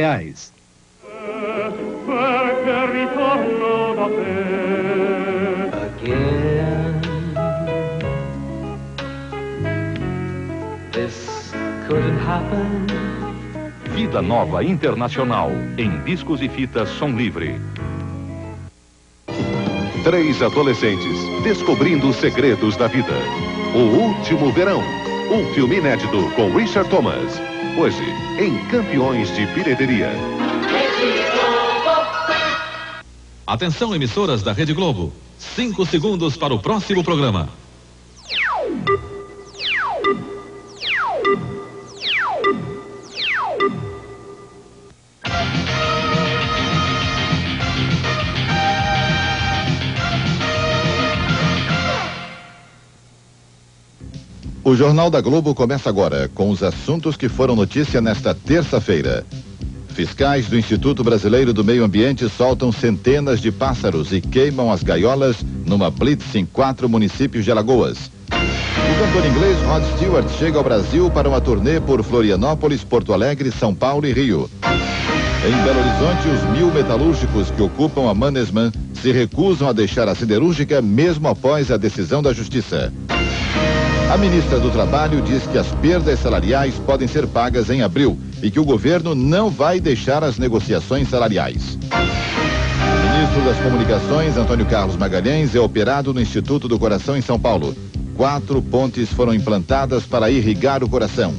reais. Vida Nova Internacional, em discos e fitas som livre. 3 adolescentes descobrindo os segredos da vida. O Último Verão, um filme inédito com Richard Thomas. Hoje, em Campeões de Bilheteria. Atenção, emissoras da Rede Globo. 5 segundos para o próximo programa. O Jornal da Globo começa agora com os assuntos que foram notícia nesta terça-feira. Fiscais do Instituto Brasileiro do Meio Ambiente soltam centenas de pássaros e queimam as gaiolas numa blitz em 4 municípios de Alagoas. O cantor inglês Rod Stewart chega ao Brasil para uma turnê por Florianópolis, Porto Alegre, São Paulo e Rio. Em Belo Horizonte, os 1000 metalúrgicos que ocupam a Mannesmann se recusam a deixar a siderúrgica mesmo após a decisão da Justiça. A ministra do Trabalho diz que as perdas salariais podem ser pagas em abril e que o governo não vai deixar as negociações salariais. O ministro das Comunicações, Antônio Carlos Magalhães, é operado no Instituto do Coração em São Paulo. 4 pontes foram implantadas para irrigar o coração.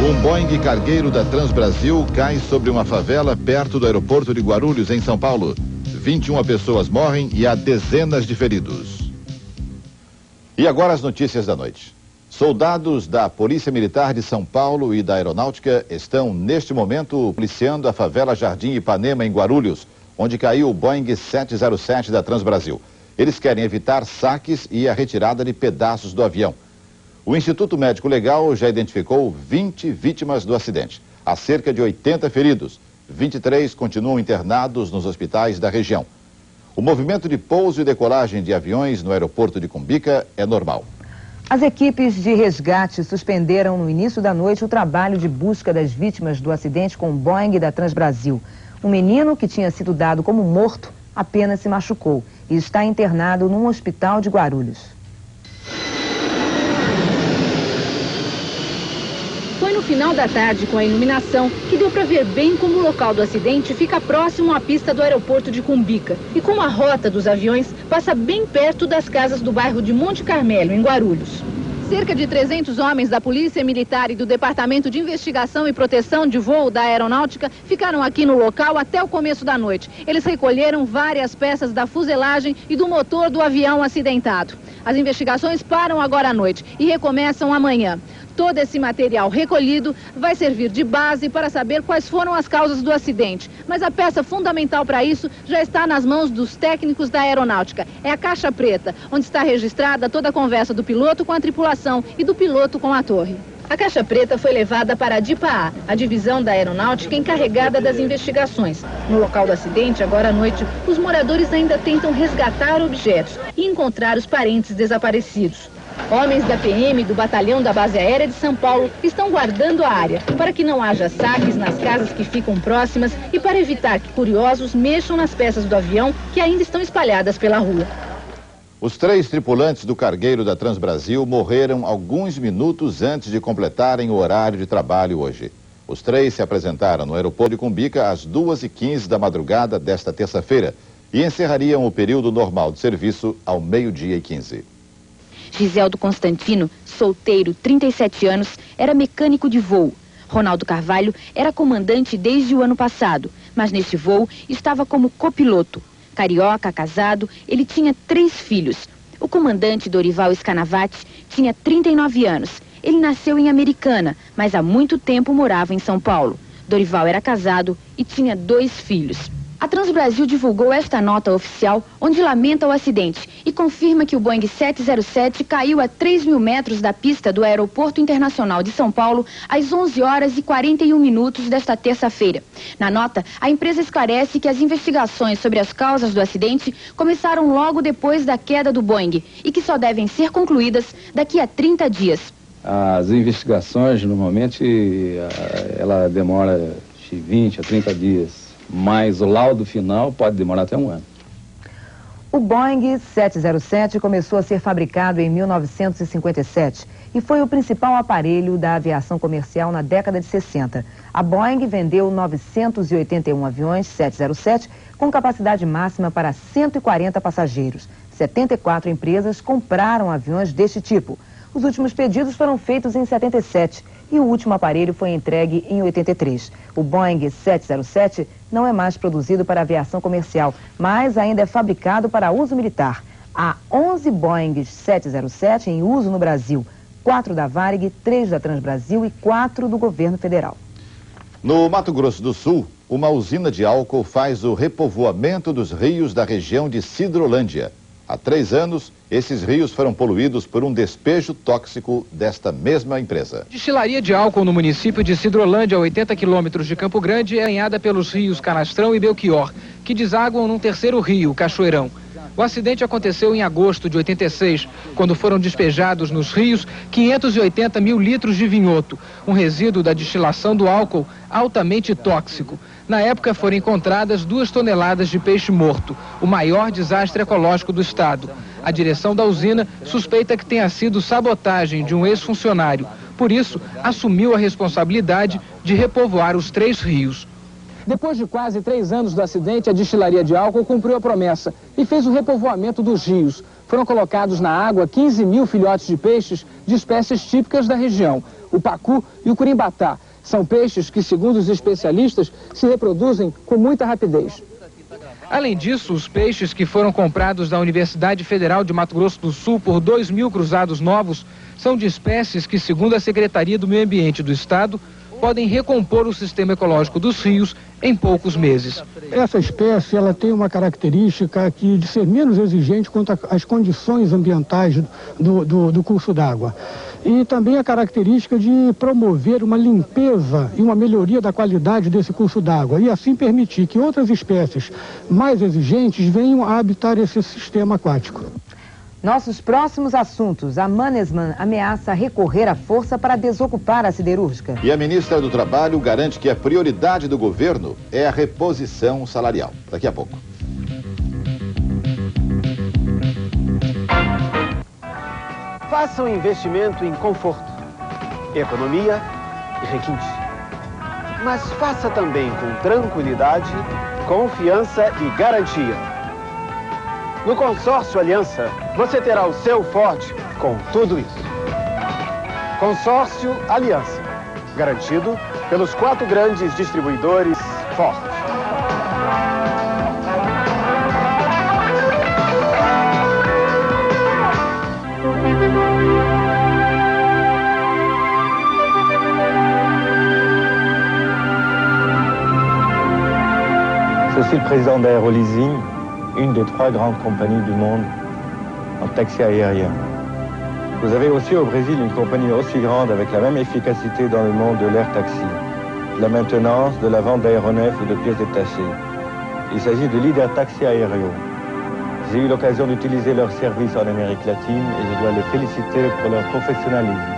Um Boeing cargueiro da Transbrasil cai sobre uma favela perto do aeroporto de Guarulhos, em São Paulo. 21 pessoas morrem e há dezenas de feridos. E agora as notícias da noite. Soldados da Polícia Militar de São Paulo e da Aeronáutica estão, neste momento, policiando a favela Jardim Ipanema, em Guarulhos, onde caiu o Boeing 707 da Transbrasil. Eles querem evitar saques e a retirada de pedaços do avião. O Instituto Médico Legal já identificou 20 vítimas do acidente. Há cerca de 80 feridos. 23 continuam internados nos hospitais da região. O movimento de pouso e decolagem de aviões no aeroporto de Cumbica é normal. As equipes de resgate suspenderam no início da noite o trabalho de busca das vítimas do acidente com o Boeing da Transbrasil. Um menino que tinha sido dado como morto apenas se machucou e está internado num hospital de Guarulhos. Foi no final da tarde, com a iluminação, que deu para ver bem como o local do acidente fica próximo à pista do aeroporto de Cumbica e como a rota dos aviões passa bem perto das casas do bairro de Monte Carmelo, em Guarulhos. Cerca de 300 homens da Polícia Militar e do Departamento de Investigação e Proteção de Voo da Aeronáutica ficaram aqui no local até o começo da noite. Eles recolheram várias peças da fuselagem e do motor do avião acidentado. As investigações param agora à noite e recomeçam amanhã. Todo esse material recolhido vai servir de base para saber quais foram as causas do acidente. Mas a peça fundamental para isso já está nas mãos dos técnicos da aeronáutica. É a caixa preta, onde está registrada toda a conversa do piloto com a tripulação e do piloto com a torre. A caixa preta foi levada para a DIPA-A, a divisão da aeronáutica encarregada das investigações. No local do acidente, agora à noite, os moradores ainda tentam resgatar objetos e encontrar os parentes desaparecidos. Homens da PM do Batalhão da Base Aérea de São Paulo estão guardando a área para que não haja saques nas casas que ficam próximas e para evitar que curiosos mexam nas peças do avião que ainda estão espalhadas pela rua. Os 3 tripulantes do cargueiro da Transbrasil morreram alguns minutos antes de completarem o horário de trabalho hoje. Os 3 se apresentaram no aeroporto de Cumbica às 2h15 da madrugada desta terça-feira e encerrariam o período normal de serviço ao 12h15. Giseldo Constantino, solteiro, 37 anos, era mecânico de voo. Ronaldo Carvalho era comandante desde o ano passado, mas neste voo estava como copiloto. Carioca, casado, ele tinha 3 filhos. O comandante Dorival Scanavati tinha 39 anos. Ele nasceu em Americana, mas há muito tempo morava em São Paulo. Dorival era casado e tinha 2 filhos. A Transbrasil divulgou esta nota oficial, onde lamenta o acidente e confirma que o Boeing 707 caiu a 3.000 metros da pista do Aeroporto Internacional de São Paulo às 11h41 desta terça-feira. Na nota, a empresa esclarece que as investigações sobre as causas do acidente começaram logo depois da queda do Boeing e que só devem ser concluídas daqui a 30 dias. As investigações, normalmente, ela demora de 20 a 30 dias, mas o laudo final pode demorar até 1 ano. O Boeing 707 começou a ser fabricado em 1957 e foi o principal aparelho da aviação comercial na década de 60. A Boeing vendeu 981 aviões 707 com capacidade máxima para 140 passageiros. 74 empresas compraram aviões deste tipo. Os últimos pedidos foram feitos em 77 e o último aparelho foi entregue em 83. O Boeing 707 não é mais produzido para aviação comercial, mas ainda é fabricado para uso militar. Há 11 Boeing 707 em uso no Brasil, 4 da Varig, 3 da Transbrasil e 4 do governo federal. No Mato Grosso do Sul, uma usina de álcool faz o repovoamento dos rios da região de Sidrolândia. Há 3 anos, esses rios foram poluídos por um despejo tóxico desta mesma empresa. Destilaria de álcool no município de Sidrolândia, a 80 quilômetros de Campo Grande, é banhada pelos rios Canastrão e Belchior, que desaguam num terceiro rio, Cachoeirão. O acidente aconteceu em agosto de 86, quando foram despejados nos rios 580 mil litros de vinhoto, um resíduo da destilação do álcool altamente tóxico. Na época foram encontradas 2 toneladas de peixe morto, o maior desastre ecológico do estado. A direção da usina suspeita que tenha sido sabotagem de um ex-funcionário. Por isso, assumiu a responsabilidade de repovoar os 3 rios. Depois de quase 3 anos do acidente, a destilaria de álcool cumpriu a promessa e fez o repovoamento dos rios. Foram colocados na água 15 mil filhotes de peixes de espécies típicas da região, o pacu e o curimbatá. São peixes que, segundo os especialistas, se reproduzem com muita rapidez. Além disso, os peixes que foram comprados da Universidade Federal de Mato Grosso do Sul por 2.000 cruzados novos são de espécies que, segundo a Secretaria do Meio Ambiente do Estado, podem recompor o sistema ecológico dos rios em poucos meses. Essa espécie ela tem uma característica de ser menos exigente quanto às condições ambientais do curso d'água. E também a característica de promover uma limpeza e uma melhoria da qualidade desse curso d'água e assim permitir que outras espécies mais exigentes venham a habitar esse sistema aquático. Nossos próximos assuntos. A Mannesmann ameaça recorrer à força para desocupar a siderúrgica. E a ministra do Trabalho garante que a prioridade do governo é a reposição salarial. Daqui a pouco. Faça um investimento em conforto, economia e requinte. Mas faça também com tranquilidade, confiança e garantia. No Consórcio Aliança, você terá o seu Ford com tudo isso. Consórcio Aliança, garantido pelos 4 grandes distribuidores Ford. C'est aussi le président d'Aéroleasing, une des 3 grandes compagnies du monde en taxi aérien. Vous avez aussi au Brésil une compagnie aussi grande avec la même efficacité dans le monde de l'air taxi, de la maintenance, de la vente d'aéronefs ou de pièces détachées. Il s'agit de Leader Taxi Aéreo. J'ai eu l'occasion d'utiliser leurs services en Amérique latine et je dois les féliciter pour leur professionnalisme.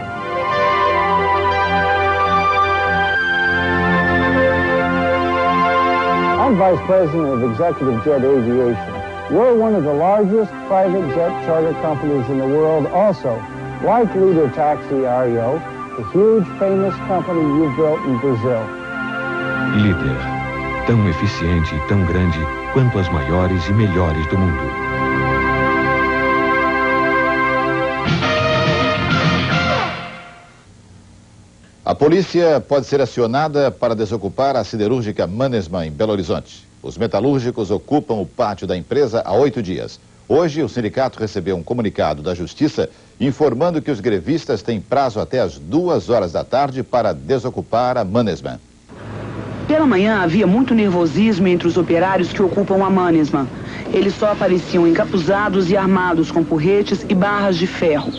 I'm Vice President of Executive Jet Aviation. We're one of the largest private jet charter companies in the world also, like Leader Taxi Aéreo, the huge famous company you built in Brazil. Líder, tão eficiente e tão grande quanto as maiores e melhores do mundo. A polícia pode ser acionada para desocupar a siderúrgica Mannesmann em Belo Horizonte. Os metalúrgicos ocupam o pátio da empresa há 8 dias. Hoje, o sindicato recebeu um comunicado da Justiça informando que os grevistas têm prazo até as 2 horas da tarde para desocupar a Mannesmann. Pela manhã havia muito nervosismo entre os operários que ocupam a Mannesmann. Eles só apareciam encapuzados e armados com porretes e barras de ferro.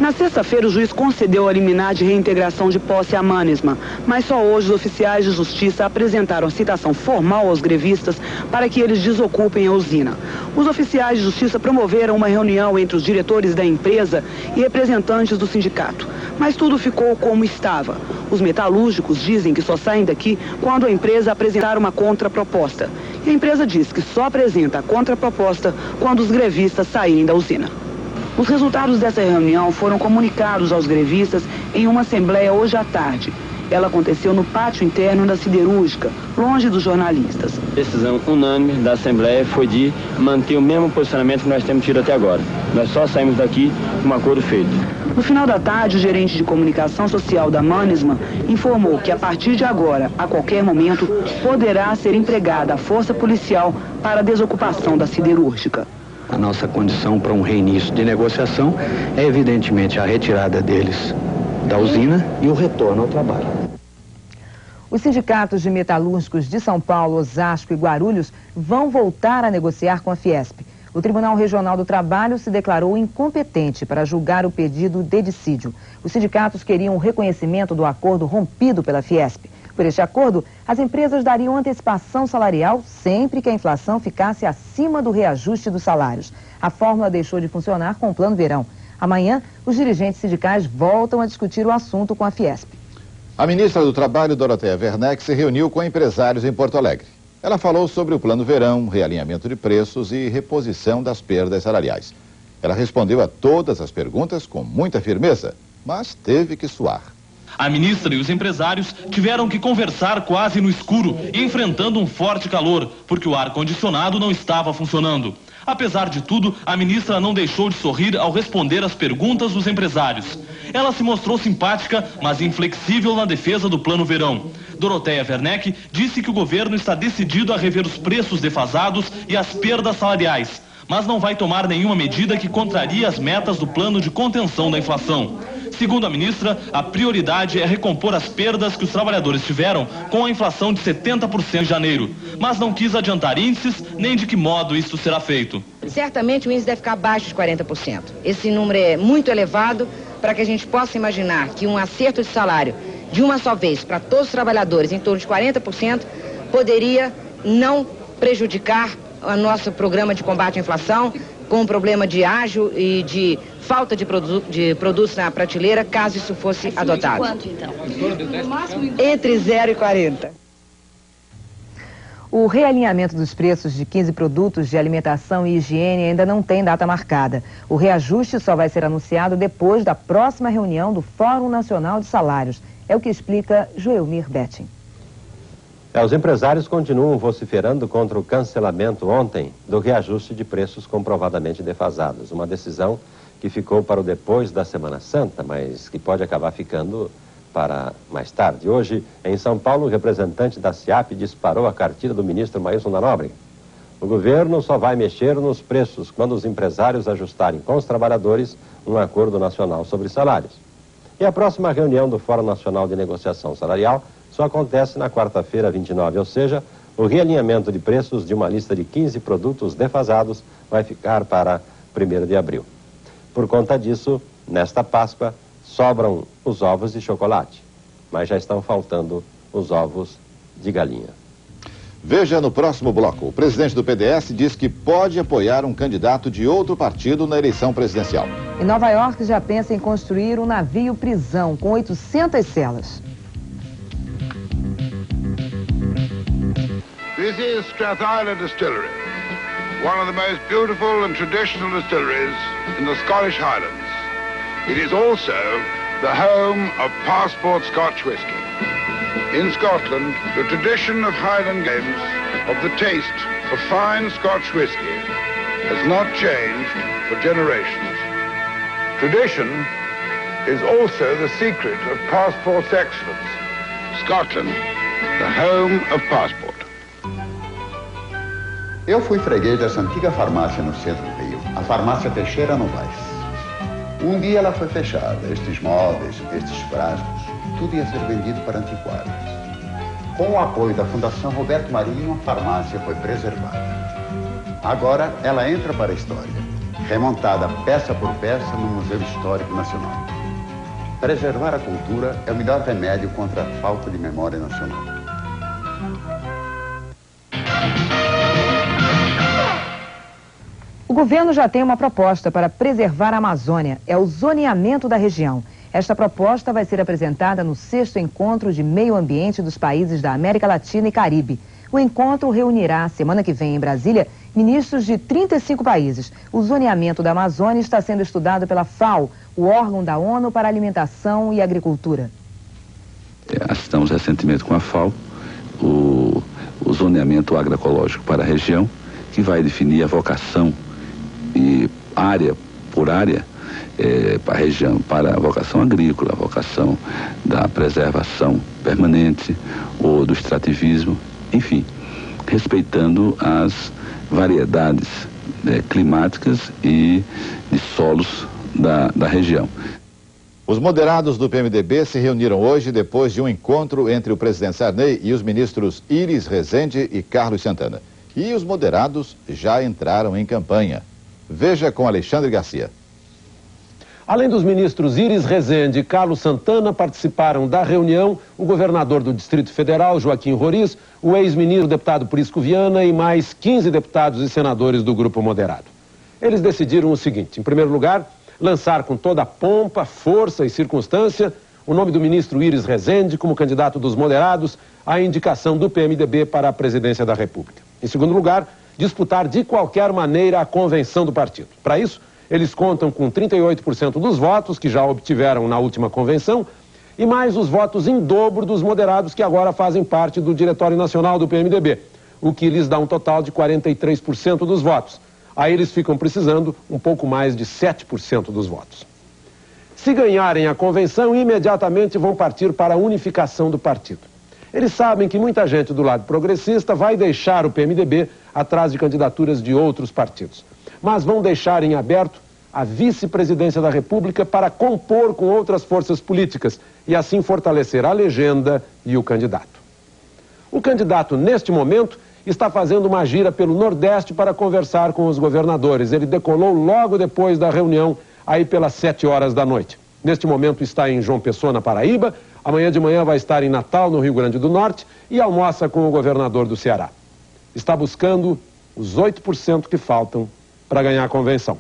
Na sexta-feira, o juiz concedeu a liminar de reintegração de posse à Mannesmann, mas só hoje os oficiais de justiça apresentaram citação formal aos grevistas para que eles desocupem a usina. Os oficiais de justiça promoveram uma reunião entre os diretores da empresa e representantes do sindicato, mas tudo ficou como estava. Os metalúrgicos dizem que só saem daqui quando a empresa apresentar uma contraproposta. E a empresa diz que só apresenta a contraproposta quando os grevistas saírem da usina. Os resultados dessa reunião foram comunicados aos grevistas em uma assembleia hoje à tarde. Ela aconteceu no pátio interno da siderúrgica, longe dos jornalistas. A decisão unânime da Assembleia foi de manter o mesmo posicionamento que nós temos tido até agora. Nós só saímos daqui com um acordo feito. No final da tarde, o gerente de comunicação social da Mannesmann informou que a partir de agora, a qualquer momento, poderá ser empregada a força policial para a desocupação da siderúrgica. A nossa condição para um reinício de negociação é evidentemente a retirada deles da usina e o retorno ao trabalho. Os sindicatos de metalúrgicos de São Paulo, Osasco e Guarulhos vão voltar a negociar com a Fiesp. O Tribunal Regional do Trabalho se declarou incompetente para julgar o pedido de dissídio. Os sindicatos queriam o reconhecimento do acordo rompido pela Fiesp. Por este acordo, as empresas dariam antecipação salarial sempre que a inflação ficasse acima do reajuste dos salários. A fórmula deixou de funcionar com o Plano Verão. Amanhã, os dirigentes sindicais voltam a discutir o assunto com a Fiesp. A ministra do Trabalho, Doroteia Werneck, se reuniu com empresários em Porto Alegre. Ela falou sobre o Plano Verão, realinhamento de preços e reposição das perdas salariais. Ela respondeu a todas as perguntas com muita firmeza, mas teve que suar. A ministra e os empresários tiveram que conversar quase no escuro, enfrentando um forte calor, porque o ar-condicionado não estava funcionando. Apesar de tudo, a ministra não deixou de sorrir ao responder às perguntas dos empresários. Ela se mostrou simpática, mas inflexível na defesa do Plano Verão. Doroteia Werneck disse que o governo está decidido a rever os preços defasados e as perdas salariais, mas não vai tomar nenhuma medida que contrarie as metas do plano de contenção da inflação. Segundo a ministra, a prioridade é recompor as perdas que os trabalhadores tiveram com a inflação de 70% em janeiro, mas não quis adiantar índices nem de que modo isso será feito. Certamente o índice deve ficar abaixo de 40%. Esse número é muito elevado para que a gente possa imaginar que um acerto de salário de uma só vez para todos os trabalhadores em torno de 40% poderia não prejudicar o nosso programa de combate à inflação, com um problema de ágio e de falta de produtos na prateleira, caso isso fosse adotado. Quanto, então? Entre 0 e 40. O realinhamento dos preços de 15 produtos de alimentação e higiene ainda não tem data marcada. O reajuste só vai ser anunciado depois da próxima reunião do Fórum Nacional de Salários. É o que explica Joelmir Betting. Os empresários continuam vociferando contra o cancelamento ontem do reajuste de preços comprovadamente defasados. Uma decisão que ficou para o depois da Semana Santa, mas que pode acabar ficando para mais tarde. Hoje, em São Paulo, o representante da SIAP disparou a cartilha do ministro Maílson da Nóbrega. O governo só vai mexer nos preços quando os empresários ajustarem com os trabalhadores um acordo nacional sobre salários. E a próxima reunião do Fórum Nacional de Negociação Salarial só acontece na quarta-feira, 29, ou seja, o realinhamento de preços de uma lista de 15 produtos defasados vai ficar para 1º de abril. Por conta disso, nesta Páscoa, sobram os ovos de chocolate, mas já estão faltando os ovos de galinha. Veja no próximo bloco. O presidente do PDS diz que pode apoiar um candidato de outro partido na eleição presidencial. Em Nova York já pensa em construir um navio-prisão com 800 celas. This is Strathisla Distillery, one of the most beautiful and traditional distilleries in the Scottish Highlands. It is also the home of Passport Scotch whisky. In Scotland, the tradition of Highland games, of the taste of fine Scotch whisky, has not changed for generations. Tradition is also the secret of Passport's excellence. Scotland, the home of Passport. Eu fui freguês dessa antiga farmácia no centro do Rio, a farmácia Teixeira Novaes. Um dia ela foi fechada, estes móveis, estes frascos, tudo ia ser vendido para antiquários. Com o apoio da Fundação Roberto Marinho, a farmácia foi preservada. Agora ela entra para a história, remontada peça por peça no Museu Histórico Nacional. Preservar a cultura é o melhor remédio contra a falta de memória nacional. O governo já tem uma proposta para preservar a Amazônia. É o zoneamento da região. Esta proposta vai ser apresentada no 6º Encontro de Meio Ambiente dos Países da América Latina e Caribe. O encontro reunirá, semana que vem em Brasília, ministros de 35 países. O zoneamento da Amazônia está sendo estudado pela FAO, o órgão da ONU para Alimentação e Agricultura. Assinamos recentemente com a FAO o zoneamento agroecológico para a região, que vai definir a vocação e área por área para a região, para a vocação agrícola, a vocação da preservação permanente ou do extrativismo, enfim, respeitando as variedades climáticas e de solos da região. Os moderados do PMDB se reuniram hoje depois de um encontro entre o presidente Sarney e os ministros Iris Rezende e Carlos Santana. E os moderados já entraram em campanha. Veja com Alexandre Garcia. Além dos ministros Iris Rezende e Carlos Santana, participaram da reunião o governador do Distrito Federal, Joaquim Roriz, o ex-ministro deputado Prisco Viana e mais 15 deputados e senadores do Grupo Moderado. Eles decidiram o seguinte: em primeiro lugar, lançar com toda a pompa, força e circunstância o nome do ministro Iris Rezende como candidato dos moderados à indicação do PMDB para a presidência da República. Em segundo lugar, disputar de qualquer maneira a convenção do partido. Para isso, eles contam com 38% dos votos que já obtiveram na última convenção e mais os votos em dobro dos moderados que agora fazem parte do Diretório Nacional do PMDB, o que lhes dá um total de 43% dos votos. Aí eles ficam precisando um pouco mais de 7% dos votos. Se ganharem a convenção, imediatamente vão partir para a unificação do partido. Eles sabem que muita gente do lado progressista vai deixar o PMDB atrás de candidaturas de outros partidos. Mas vão deixar em aberto a vice-presidência da República para compor com outras forças políticas e assim fortalecer a legenda e o candidato. O candidato, neste momento, está fazendo uma gira pelo Nordeste para conversar com os governadores. Ele decolou logo depois da reunião, aí pelas 7 horas da noite. Neste momento está em João Pessoa, na Paraíba. Amanhã de manhã vai estar em Natal, no Rio Grande do Norte, e almoça com o governador do Ceará. Está buscando os 8% que faltam para ganhar a convenção.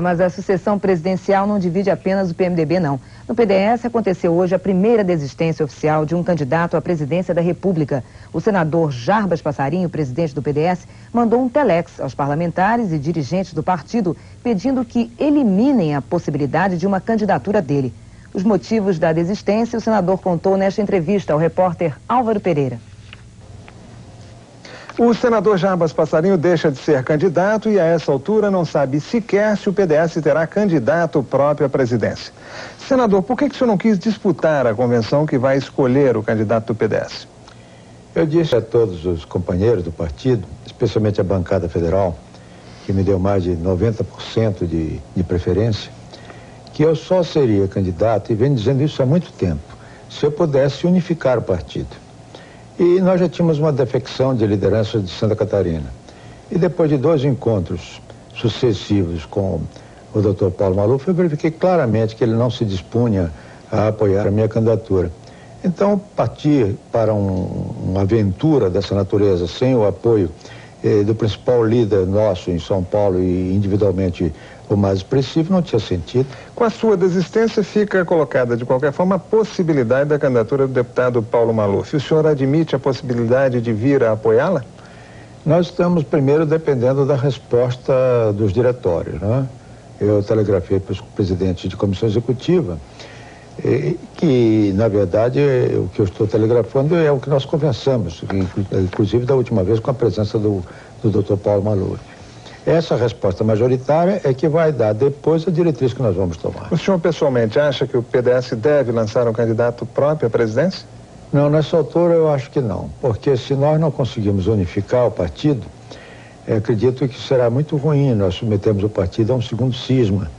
Mas a sucessão presidencial não divide apenas o PMDB, não. No PDS aconteceu hoje a primeira desistência oficial de um candidato à presidência da República. O senador Jarbas Passarinho, presidente do PDS, mandou um telex aos parlamentares e dirigentes do partido pedindo que eliminem a possibilidade de uma candidatura dele. Os motivos da desistência o senador contou nesta entrevista ao repórter Álvaro Pereira. O senador Jarbas Passarinho deixa de ser candidato e a essa altura não sabe sequer se o PDS terá candidato próprio à presidência. Senador, por que o senhor não quis disputar a convenção que vai escolher o candidato do PDS? Eu disse a todos os companheiros do partido, especialmente a bancada federal, que me deu mais de 90% de preferência, que eu só seria candidato, e venho dizendo isso há muito tempo, se eu pudesse unificar o partido. E nós já tínhamos uma defecção de liderança de Santa Catarina. E depois de 2 encontros sucessivos com o Dr. Paulo Maluf, eu verifiquei claramente que ele não se dispunha a apoiar a minha candidatura. Então, partir para uma aventura dessa natureza, sem o apoio do principal líder nosso em São Paulo e individualmente o mais expressivo, não tinha sentido. Com a sua desistência, fica colocada, de qualquer forma, a possibilidade da candidatura do deputado Paulo Maluf. O senhor admite a possibilidade de vir a apoiá-la? Nós estamos, primeiro, dependendo da resposta dos diretórios, né? Eu telegrafei para os presidentes de comissão executiva que, na verdade, o que eu estou telegrafando é o que nós conversamos, inclusive da última vez com a presença do Dr. Paulo Maluf. Essa resposta majoritária é que vai dar depois a diretriz que nós vamos tomar. O senhor pessoalmente acha que o PDS deve lançar um candidato próprio à presidência? Não, nessa altura eu acho que não, porque se nós não conseguirmos unificar o partido, acredito que será muito ruim nós submetemos o partido a um segundo cisma,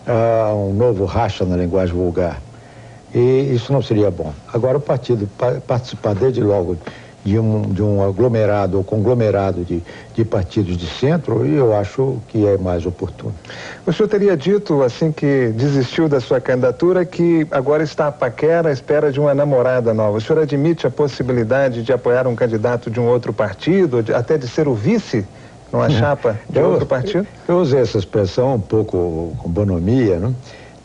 a um novo racha na linguagem vulgar. E isso não seria bom. Agora o partido participar desde logo de um aglomerado ou conglomerado de partidos de centro, eu acho que é mais oportuno. O senhor teria dito, assim que desistiu da sua candidatura, que agora está a paquera à espera de uma namorada nova. O senhor admite a possibilidade de apoiar um candidato de um outro partido, até de ser o vice numa chapa de outro partido? Eu usei essa expressão um pouco com bonomia, né?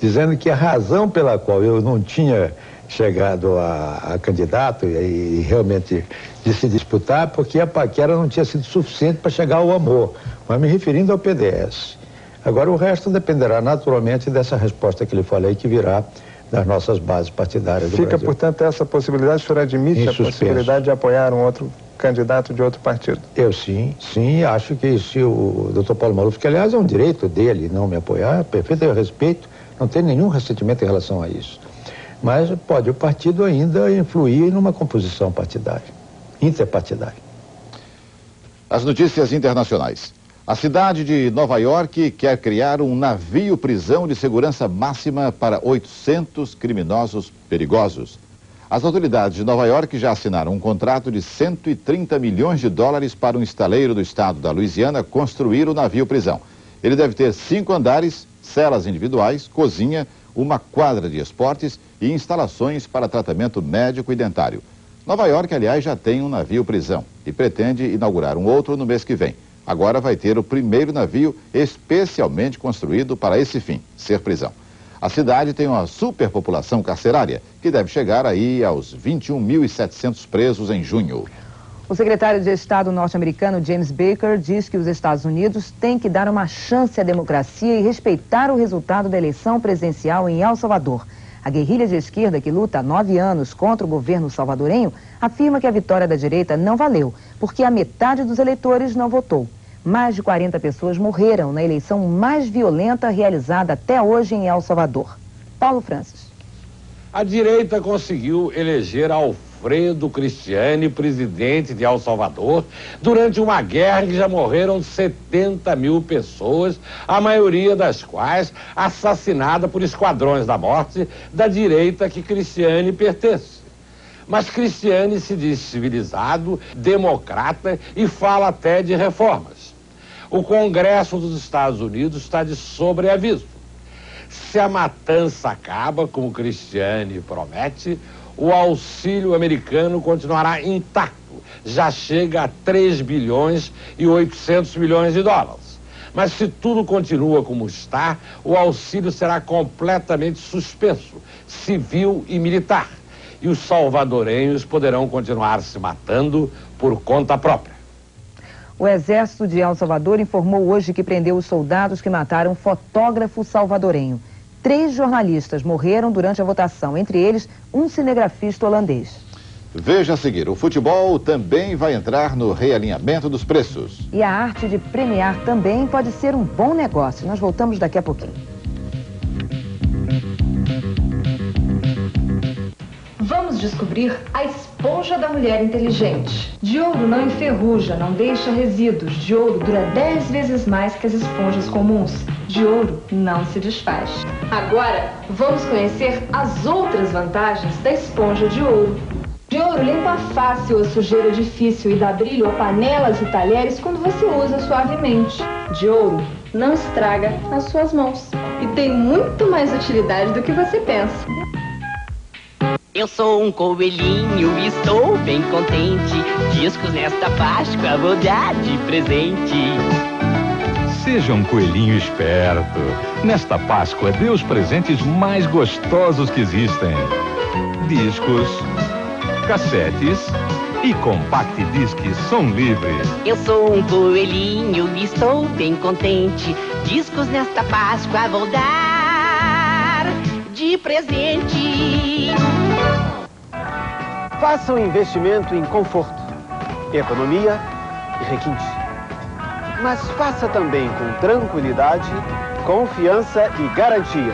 dizendo que a razão pela qual eu não tinha chegado a candidato e realmente de se disputar, porque a paquera não tinha sido suficiente para chegar ao amor, mas me referindo ao PDS. Agora o resto dependerá naturalmente dessa resposta que lhe falei, que virá das nossas bases partidárias do Brasil. Fica, portanto, essa possibilidade, o senhor admite a possibilidade de apoiar um outro candidato de outro partido? Eu sim, acho que se o Dr. Paulo Maluf, que aliás é um direito dele não me apoiar, perfeito, eu respeito, não tem nenhum ressentimento em relação a isso. Mas pode o partido ainda influir numa composição partidária, interpartidária. As notícias internacionais. A cidade de Nova York quer criar um navio-prisão de segurança máxima para 800 criminosos perigosos. As autoridades de Nova York já assinaram um contrato de 130 milhões de dólares para um estaleiro do estado da Louisiana construir o navio-prisão. Ele deve ter 5 andares, celas individuais, cozinha, uma quadra de esportes e instalações para tratamento médico e dentário. Nova York, aliás, já tem um navio-prisão e pretende inaugurar um outro no mês que vem. Agora vai ter o primeiro navio especialmente construído para esse fim, ser prisão. A cidade tem uma superpopulação carcerária, que deve chegar aí aos 21.700 presos em junho. O secretário de Estado norte-americano James Baker diz que os Estados Unidos têm que dar uma chance à democracia e respeitar o resultado da eleição presidencial em El Salvador. A guerrilha de esquerda, que luta há 9 anos contra o governo salvadorenho, afirma que a vitória da direita não valeu, porque a metade dos eleitores não votou. Mais de 40 pessoas morreram na eleição mais violenta realizada até hoje em El Salvador. Paulo Francis. A direita conseguiu eleger Alfredo Cristiani presidente de El Salvador durante uma guerra que já morreram 70 mil pessoas, a maioria das quais assassinada por esquadrões da morte da direita que Cristiani pertence. Mas Cristiani se diz civilizado, democrata e fala até de reformas. O Congresso dos Estados Unidos está de sobreaviso. Se a matança acaba, como Cristiani promete, o auxílio americano continuará intacto. Já chega a 3 bilhões e 800 milhões de dólares. Mas se tudo continua como está, o auxílio será completamente suspenso, civil e militar. E os salvadorenhos poderão continuar se matando por conta própria. O Exército de El Salvador informou hoje que prendeu os soldados que mataram um fotógrafo salvadorenho. 3 jornalistas morreram durante a votação, entre eles um cinegrafista holandês. Veja a seguir, o futebol também vai entrar no realinhamento dos preços. E a arte de premiar também pode ser um bom negócio. Nós voltamos daqui a pouquinho. Vamos descobrir a esponja da mulher inteligente. De ouro não enferruja, não deixa resíduos. De ouro dura 10 vezes mais que as esponjas comuns. De ouro não se desfaz. Agora, vamos conhecer as outras vantagens da esponja de ouro. De ouro limpa fácil a sujeira difícil e dá brilho a panelas e talheres quando você usa suavemente. De ouro não estraga as suas mãos. E tem muito mais utilidade do que você pensa. Eu sou um coelhinho e estou bem contente. Discos nesta Páscoa vou dar de presente. Seja um coelhinho esperto. Nesta Páscoa, dê os presentes mais gostosos que existem. Discos, cassetes e compact discs som livre. Eu sou um coelhinho e estou bem contente. Discos nesta Páscoa vou dar de presente. Faça um investimento em conforto, economia e requinte. Mas faça também com tranquilidade, confiança e garantia.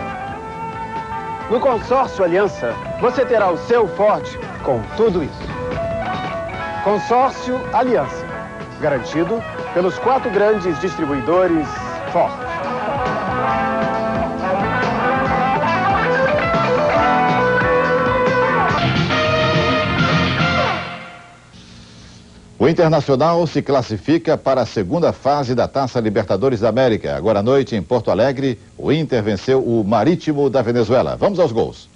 No Consórcio Aliança, você terá o seu Ford com tudo isso. Consórcio Aliança, garantido pelos 4 grandes distribuidores Ford. O Internacional se classifica para a segunda fase da Taça Libertadores da América. Agora à noite, em Porto Alegre, o Inter venceu o Marítimo da Venezuela. Vamos aos gols.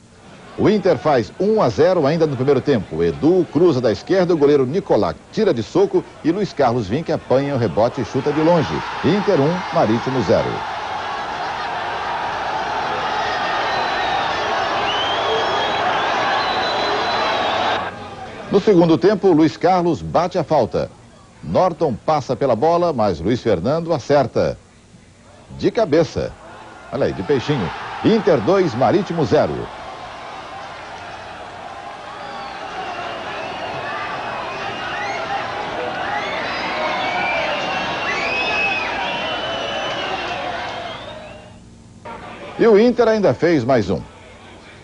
O Inter faz 1-0 ainda no primeiro tempo. Edu cruza da esquerda, o goleiro Nicolás tira de soco e Luiz Carlos Vinck apanha o rebote e chuta de longe. Inter 1, Marítimo 0. No segundo tempo, Luiz Carlos bate a falta. Norton passa pela bola, mas Luiz Fernando acerta. De cabeça. Olha aí, de peixinho. Inter 2, Marítimo 0. E o Inter ainda fez mais um.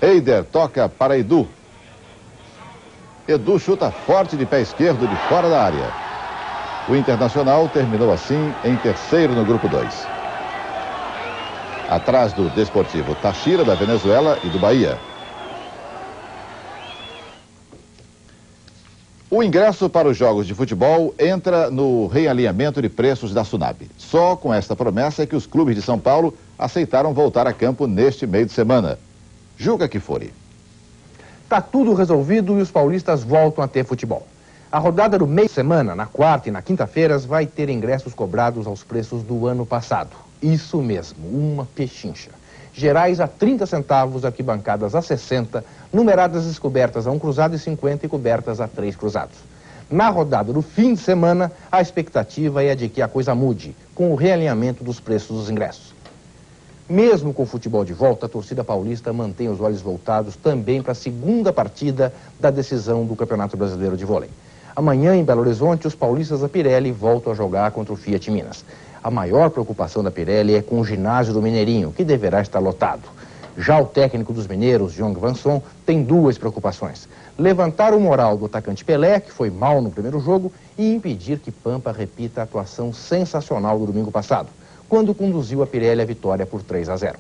Eider toca para Edu. Edu chuta forte de pé esquerdo de fora da área. O Internacional terminou assim em terceiro no grupo 2. Atrás do Desportivo Táchira, da Venezuela, e do Bahia. O ingresso para os jogos de futebol entra no realinhamento de preços da Sunab. Só com esta promessa é que os clubes de São Paulo aceitaram voltar a campo neste meio de semana. Juca Kfouri. Tá tudo resolvido e os paulistas voltam a ter futebol. A rodada do meio de semana, na quarta e na quinta-feiras, vai ter ingressos cobrados aos preços do ano passado. Isso mesmo, uma pechincha. Gerais a 30 centavos, arquibancadas a 60, numeradas descobertas a 1 cruzado e 50 e cobertas a 3 cruzados. Na rodada do fim de semana, a expectativa é de que a coisa mude, com o realinhamento dos preços dos ingressos. Mesmo com o futebol de volta, a torcida paulista mantém os olhos voltados também para a segunda partida da decisão do Campeonato Brasileiro de Vôlei. Amanhã, em Belo Horizonte, os paulistas da Pirelli voltam a jogar contra o Fiat Minas. A maior preocupação da Pirelli é com o ginásio do Mineirinho, que deverá estar lotado. Já o técnico dos mineiros, Jong Vanson, tem duas preocupações. Levantar o moral do atacante Pelé, que foi mal no primeiro jogo, e impedir que Pampa repita a atuação sensacional do domingo passado, quando conduziu a Pirelli à vitória por 3-0.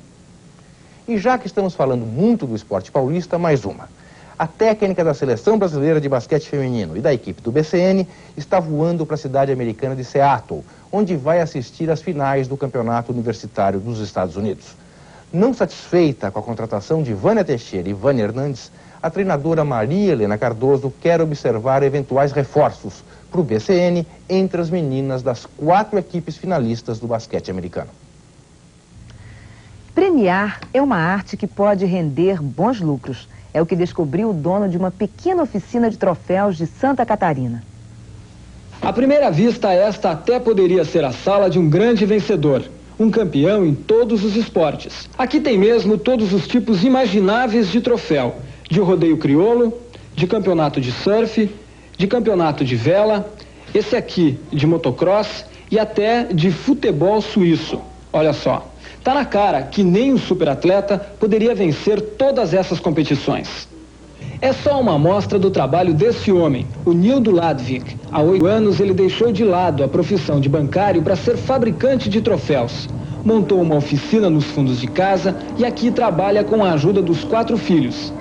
E já que estamos falando muito do esporte paulista, mais uma. A técnica da Seleção Brasileira de Basquete Feminino e da equipe do BCN está voando para a cidade americana de Seattle, onde vai assistir às finais do Campeonato Universitário dos Estados Unidos. Não satisfeita com a contratação de Vânia Teixeira e Vânia Hernandes, a treinadora Maria Helena Cardoso quer observar eventuais reforços para o BCN entre as meninas das 4 equipes finalistas do basquete americano. Premiar é uma arte que pode render bons lucros. É o que descobriu o dono de uma pequena oficina de troféus de Santa Catarina. À primeira vista, esta até poderia ser a sala de um grande vencedor, um campeão em todos os esportes. Aqui tem mesmo todos os tipos imagináveis de troféu, de rodeio crioulo, de campeonato de surf, de campeonato de vela, esse aqui de motocross e até de futebol suíço. Olha só. Tá na cara que nem um superatleta poderia vencer todas essas competições. É só uma amostra do trabalho desse homem, o Nildo Ladvik. Há 8 anos ele deixou de lado a profissão de bancário para ser fabricante de troféus. Montou uma oficina nos fundos de casa e aqui trabalha com a ajuda dos 4 filhos.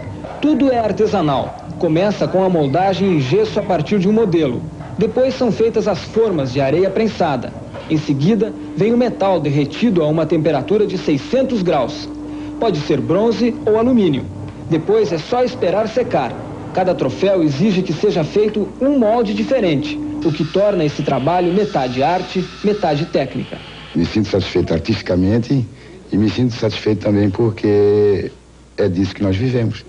Tudo é artesanal. Começa com a moldagem em gesso a partir de um modelo. Depois são feitas as formas de areia prensada. Em seguida, vem o metal derretido a uma temperatura de 600 graus. Pode ser bronze ou alumínio. Depois é só esperar secar. Cada troféu exige que seja feito um molde diferente, o que torna esse trabalho metade arte, metade técnica. Me sinto satisfeito artisticamente e me sinto satisfeito também porque é disso que nós vivemos.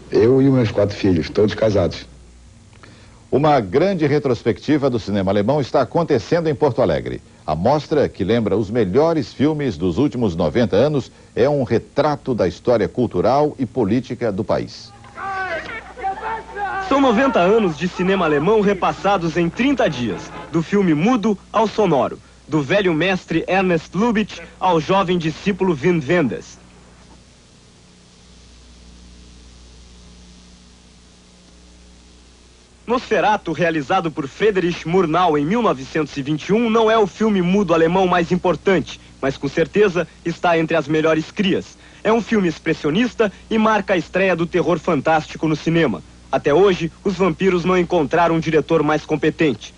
Eu e os meus 4 filhos, todos casados. Uma grande retrospectiva do cinema alemão está acontecendo em Porto Alegre. A mostra, que lembra os melhores filmes dos últimos 90 anos, é um retrato da história cultural e política do país. São 90 anos de cinema alemão repassados em 30 dias, do filme mudo ao sonoro, do velho mestre Ernst Lubitsch ao jovem discípulo Wim Wenders. Nosferatu, realizado por Friedrich Murnau em 1921, não é o filme mudo alemão mais importante, mas com certeza está entre as melhores crias. É um filme expressionista e marca a estreia do terror fantástico no cinema. Até hoje, os vampiros não encontraram um diretor mais competente.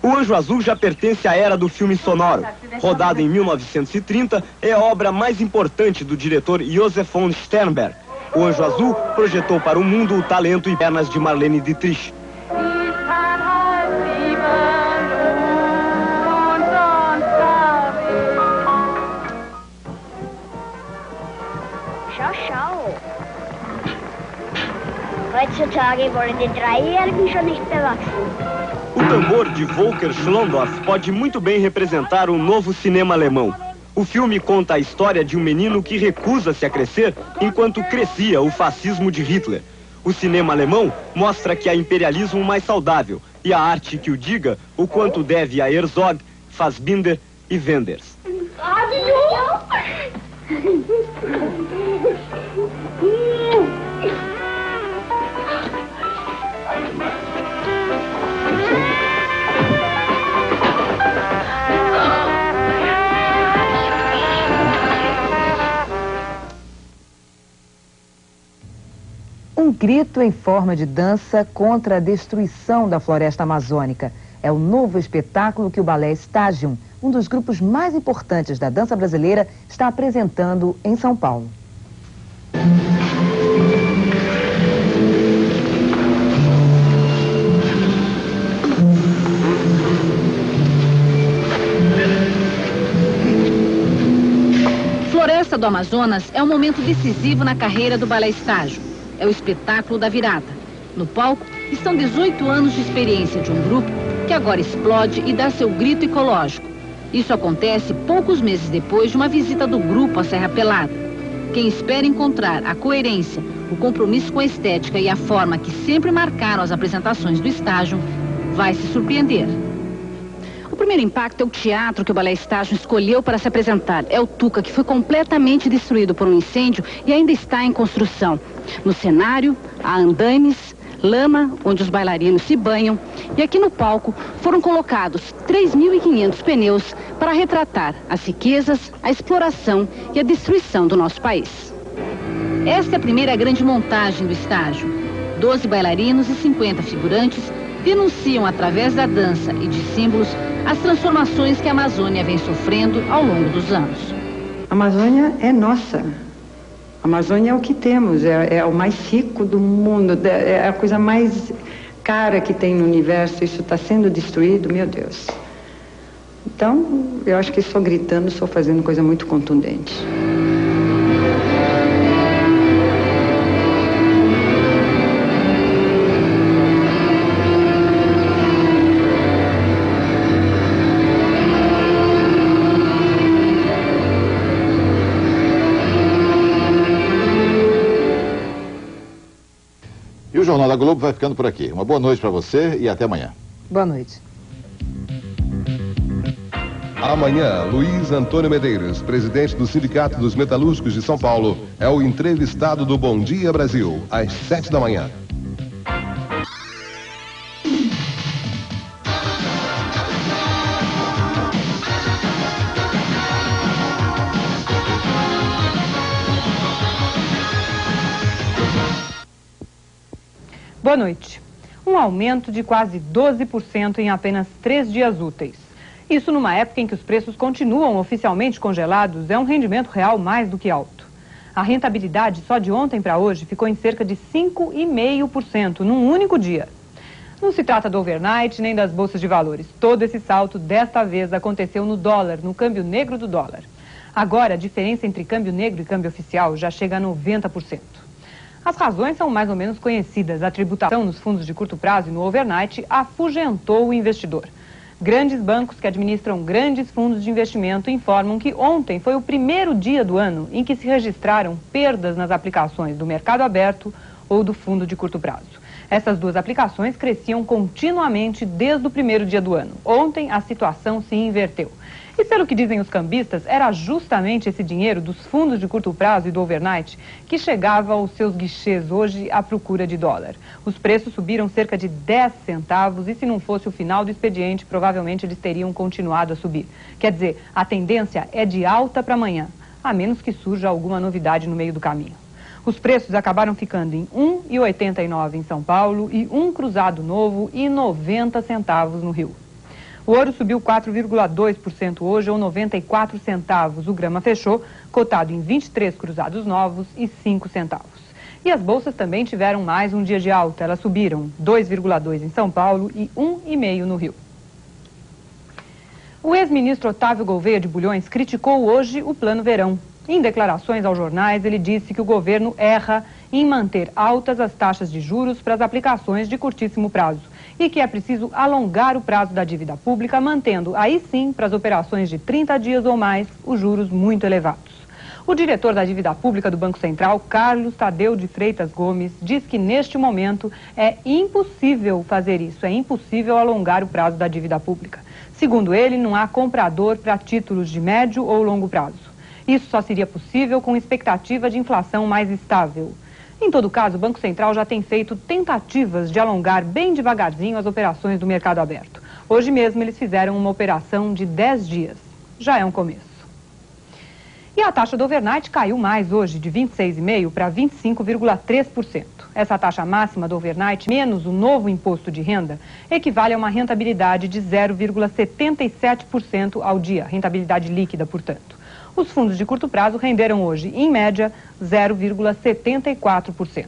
O Anjo Azul já pertence à era do filme sonoro. Rodado em 1930, é a obra mais importante do diretor Josef von Sternberg. O Anjo Azul projetou para o mundo o talento e pernas de Marlene Dietrich. Heutzutage wollen die Dreijährigen schon nicht mehr wachsen. O tambor de Volker Schlondorf pode muito bem representar o novo cinema alemão. O filme conta a história de um menino que recusa-se a crescer enquanto crescia o fascismo de Hitler. O cinema alemão mostra que há imperialismo mais saudável e a arte que o diga o quanto deve a Herzog, Fassbinder e Wenders. Um grito em forma de dança contra a destruição da floresta amazônica. É o novo espetáculo que o Balé Stadium, um dos grupos mais importantes da dança brasileira, está apresentando em São Paulo. Floresta do Amazonas é um momento decisivo na carreira do Balé Stadium. É o espetáculo da virada. No palco estão 18 anos de experiência de um grupo que agora explode e dá seu grito ecológico. Isso acontece poucos meses depois de uma visita do grupo à Serra Pelada. Quem espera encontrar a coerência, o compromisso com a estética e a forma que sempre marcaram as apresentações do Stadium vai se surpreender. O primeiro impacto é o teatro que o Balé Stadium escolheu para se apresentar. É o Tuca, que foi completamente destruído por um incêndio e ainda está em construção. No cenário, há andaimes, lama, onde os bailarinos se banham. E aqui no palco foram colocados 3.500 pneus para retratar as riquezas, a exploração e a destruição do nosso país. Esta é a primeira grande montagem do estágio. 12 bailarinos e 50 figurantes denunciam através da dança e de símbolos as transformações que a Amazônia vem sofrendo ao longo dos anos. A Amazônia é nossa. A Amazônia é o que temos, é o mais rico do mundo, é a coisa mais cara que tem no universo. Isso está sendo destruído, meu Deus. Então, eu acho que estou gritando, estou fazendo coisa muito contundente. E o Jornal da Globo vai ficando por aqui. Uma boa noite para você e até amanhã. Boa noite. Amanhã, Luiz Antônio Medeiros, presidente do Sindicato dos Metalúrgicos de São Paulo, é o entrevistado do Bom Dia Brasil, às 7 da manhã. Boa noite. Um aumento de quase 12% em apenas 3 dias úteis. Isso numa época em que os preços continuam oficialmente congelados, é um rendimento real mais do que alto. A rentabilidade só de ontem para hoje ficou em cerca de 5,5% num único dia. Não se trata do overnight nem das bolsas de valores. Todo esse salto desta vez aconteceu no dólar, no câmbio negro do dólar. Agora a diferença entre câmbio negro e câmbio oficial já chega a 90%. As razões são mais ou menos conhecidas. A tributação nos fundos de curto prazo e no overnight afugentou o investidor. Grandes bancos que administram grandes fundos de investimento informam que ontem foi o primeiro dia do ano em que se registraram perdas nas aplicações do mercado aberto ou do fundo de curto prazo. Essas duas aplicações cresciam continuamente desde o primeiro dia do ano. Ontem a situação se inverteu. E pelo que dizem os cambistas, era justamente esse dinheiro dos fundos de curto prazo e do overnight que chegava aos seus guichês hoje à procura de dólar. Os preços subiram cerca de 10 centavos e se não fosse o final do expediente, provavelmente eles teriam continuado a subir. Quer dizer, a tendência é de alta para amanhã, a menos que surja alguma novidade no meio do caminho. Os preços acabaram ficando em 1,89 em São Paulo e 1 cruzado novo e 90 centavos no Rio. O ouro subiu 4,2% hoje, ou 94 centavos. O grama fechou, cotado em 23 cruzados novos e 5 centavos. E as bolsas também tiveram mais um dia de alta. Elas subiram 2,2 em São Paulo e 1,5 no Rio. O ex-ministro Otávio Gouveia de Bulhões criticou hoje o Plano Verão. Em declarações aos jornais, ele disse que o governo erra em manter altas as taxas de juros para as aplicações de curtíssimo prazo e que é preciso alongar o prazo da dívida pública, mantendo, aí sim, para as operações de 30 dias ou mais, os juros muito elevados. O diretor da dívida pública do Banco Central, Carlos Tadeu de Freitas Gomes, diz que neste momento é impossível fazer isso, é impossível alongar o prazo da dívida pública. Segundo ele, não há comprador para títulos de médio ou longo prazo. Isso só seria possível com expectativa de inflação mais estável. Em todo caso, o Banco Central já tem feito tentativas de alongar bem devagarzinho as operações do mercado aberto. Hoje mesmo eles fizeram uma operação de 10 dias. Já é um começo. E a taxa do overnight caiu mais hoje, de 26,5% para 25,3%. Essa taxa máxima do overnight, menos o novo imposto de renda, equivale a uma rentabilidade de 0,77% ao dia, rentabilidade líquida, portanto. Os fundos de curto prazo renderam hoje, em média, 0,74%.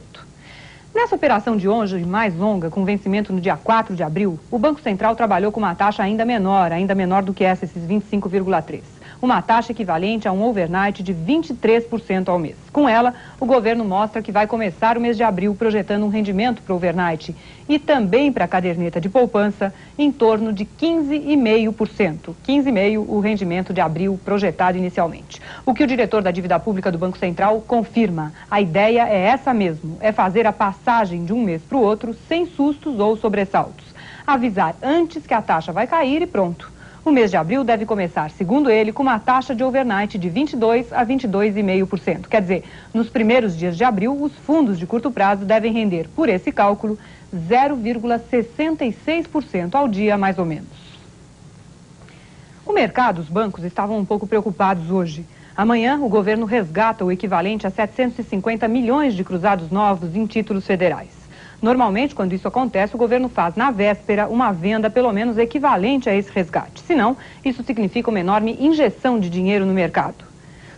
Nessa operação de hoje, mais longa, com vencimento no dia 4 de abril, o Banco Central trabalhou com uma taxa ainda menor do que esses 25,3%. Uma taxa equivalente a um overnight de 23% ao mês. Com ela, o governo mostra que vai começar o mês de abril projetando um rendimento para o overnight e também para a caderneta de poupança em torno de 15,5%. 15,5% o rendimento de abril projetado inicialmente. O que o diretor da dívida pública do Banco Central confirma. A ideia é essa mesmo, é fazer a passagem de um mês para o outro sem sustos ou sobressaltos. Avisar antes que a taxa vai cair e pronto. O mês de abril deve começar, segundo ele, com uma taxa de overnight de 22% a 22,5%. Quer dizer, nos primeiros dias de abril, os fundos de curto prazo devem render, por esse cálculo, 0,66% ao dia, mais ou menos. O mercado, os bancos, estavam um pouco preocupados hoje. Amanhã, o governo resgata o equivalente a 750 milhões de cruzados novos em títulos federais. Normalmente, quando isso acontece, o governo faz na véspera uma venda pelo menos equivalente a esse resgate. Senão, isso significa uma enorme injeção de dinheiro no mercado.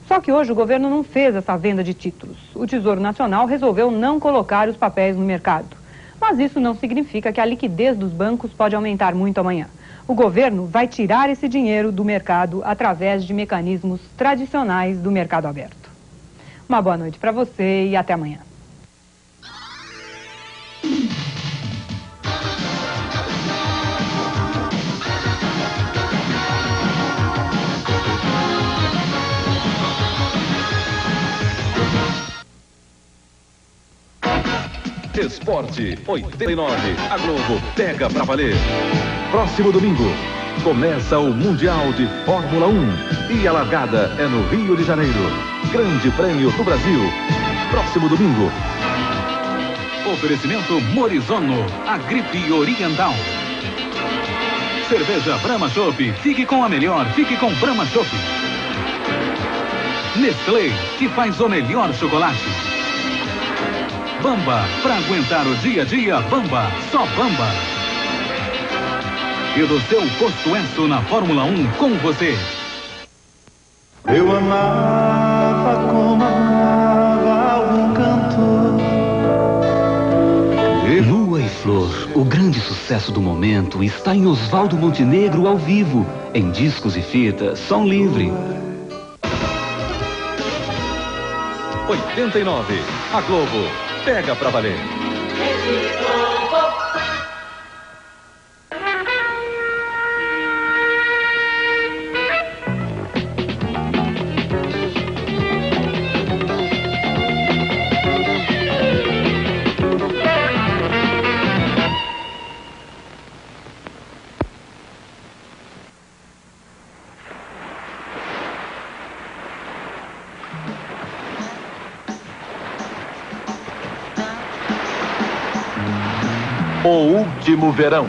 Só que hoje o governo não fez essa venda de títulos. O Tesouro Nacional resolveu não colocar os papéis no mercado. Mas isso não significa que a liquidez dos bancos pode aumentar muito amanhã. O governo vai tirar esse dinheiro do mercado através de mecanismos tradicionais do mercado aberto. Uma boa noite para você e até amanhã. Esporte 89. A Globo pega pra valer. Próximo domingo começa o Mundial de Fórmula 1 e a largada é no Rio de Janeiro. Grande Prêmio do Brasil. Próximo domingo. Oferecimento Morizono, a gripe oriental. Cerveja Brahma Chopp, fique com a melhor, fique com Brahma Chopp. Nestlé, que faz o melhor chocolate. Bamba, para aguentar o dia a dia, Bamba, só Bamba. E do seu posto Esso na Fórmula 1 com você. Eu amava como amava algum cantor. Lua e Flor, o grande sucesso do momento está em Oswaldo Montenegro ao vivo, em discos e fitas, som livre. 89. A Globo pega pra valer. O último verão.